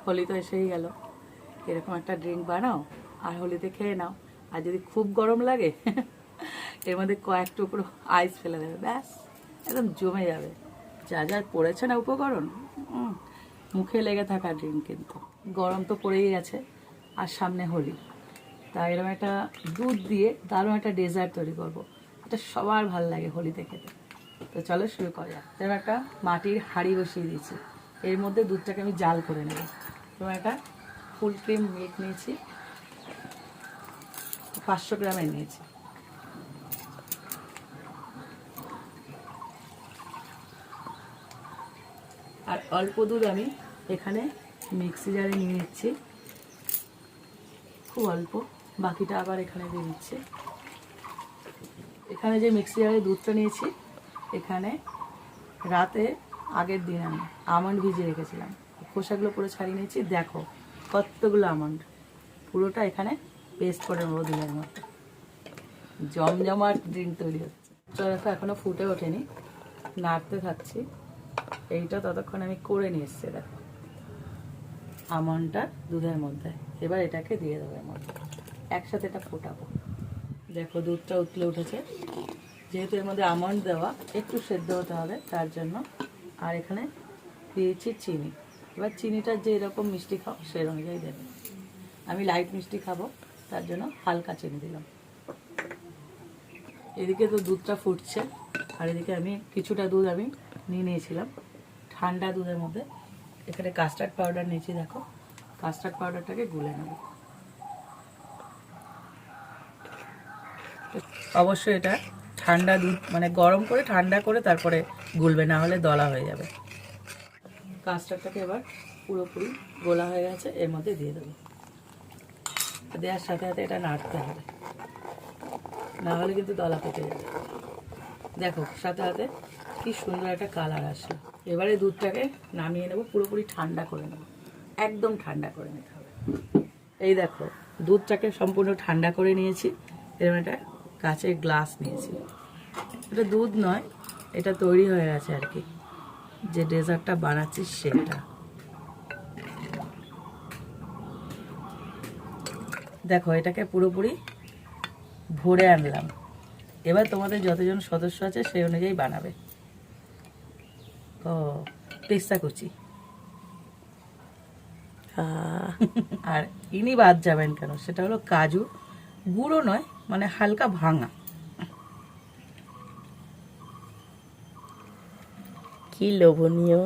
হোলি তো এসেই গেল, এরকম একটা ড্রিঙ্ক বানাও আর হোলিতে খেয়ে নাও। আর যদি খুব গরম লাগে এর মধ্যে কয়েক টুকরো আইস ফেলে দেবে, ব্যাস একদম জমে যাবে। যা যা পড়েছে না উপকরণ, মুখে লেগে থাকা ড্রিঙ্ক। কিন্তু গরম তো পড়েই গেছে, আর সামনে হোলি, তাই এরকম একটা দুধ দিয়ে দারুণ একটা ডেজার্ট তৈরি করবো, এটা সবার ভালো লাগে হোলিতে খেতে। তো চলো শুরু করা যাক। এরকম একটা মাটির হাঁড়ি বসিয়ে দিয়েছি, এর মধ্যে দুধটাকে আমি জাল করে নেব। এরকম একটা ফুল ক্রিম মিল্ক নিয়েছি, 500 গ্রামের নিয়েছি। আর অল্প দুধ আমি এখানে মিক্সি জারে নিয়ে নিচ্ছি, খুব অল্প, বাকিটা আবার এখানে দিয়ে দিচ্ছি। এখানে যে মিক্সি জারে দুধটা নিয়েছি, এখানে রাতে আগের দিন আমি আমন্ড ভিজিয়ে রেখেছিলাম, খোসাগুলো পুরো ছাড়িয়ে নিয়েছি। দেখো কতগুলো আমন্ড, পুরোটা এখানে পেস্ট করে নেবো দুধের মতো, জমজমাট ড্রিঙ্ক তৈরি হচ্ছে। তো দেখো এখনও ফুটে ওঠেনি, নাড়তে থাকছি। এইটা ততক্ষণ আমি করে নিয়ে এসছি। দেখো আমন্ডটা দুধের মধ্যে, এবার এটাকে দিয়ে দেবো এর মধ্যে, একসাথে এটা ফোটাবো। দেখো দুধটা উতলে উঠেছে, যেহেতু এর মধ্যে আমন্ড দেওয়া একটু সেদ্ধ হতে হবে তার জন্য। আর এখানে দিয়েছি চিনি। এবার চিনিটা যে এরকম মিষ্টি খাও সেই অনুযায়ী দেবে, আমি লাইট মিষ্টি খাবো তার জন্য হালকা চিনি দিলাম। এদিকে তো দুধটা ফুটছে, আর এদিকে আমি কিছুটা দুধ আমি নিয়ে নিয়েছিলাম ঠান্ডা দুধের মধ্যে, এখানে কাস্টার্ড পাউডার নিয়েছি। দেখো কাস্টার্ড পাউডারটাকে গুলে নেব। অবশ্যই এটা ঠান্ডা দুধ, মানে গরম করে ঠান্ডা করে তারপরে গুলবে, না হলে দলা হয়ে যাবে। কাস্টার্ডটাকে এবার পুরোপুরি গোলা হয়ে গেছে, এর মধ্যে দিয়ে দেবো। দেওয়ার সাথে সাথে এটা নাড়তে হবে, না হলে কিন্তু দলা পেকে যাবে। দেখো সাথে সাথে কি সুন্দর একটা কালার আসলো। এবারে দুধটাকে নামিয়ে নেব, পুরোপুরি ঠান্ডা করে নেব, একদম ঠান্ডা করে নিতে হবে। এই দেখো দুধটাকে সম্পূর্ণ ঠান্ডা করে নিয়েছি। এরকম একটা কাঁচের গ্লাস নিয়েছি, এটা দুধ নয়, এটা তৈরি হয়ে গেছে আর কি, যে ডেজার্টটা বানাচ্ছি সেটা। দেখো এটাকে পুরোপুরি ভরে আনলাম। এবার তোমাদের যতজন সদস্য আছে সেই অনুযায়ী বানাবে। ও পেস্তা কুচি, আর ইনি বাদ যাবেন কেন, সেটা হলো কাজু, গুঁড়ো নয়, মানে হালকা ভাঙা। কি লোভনীয়।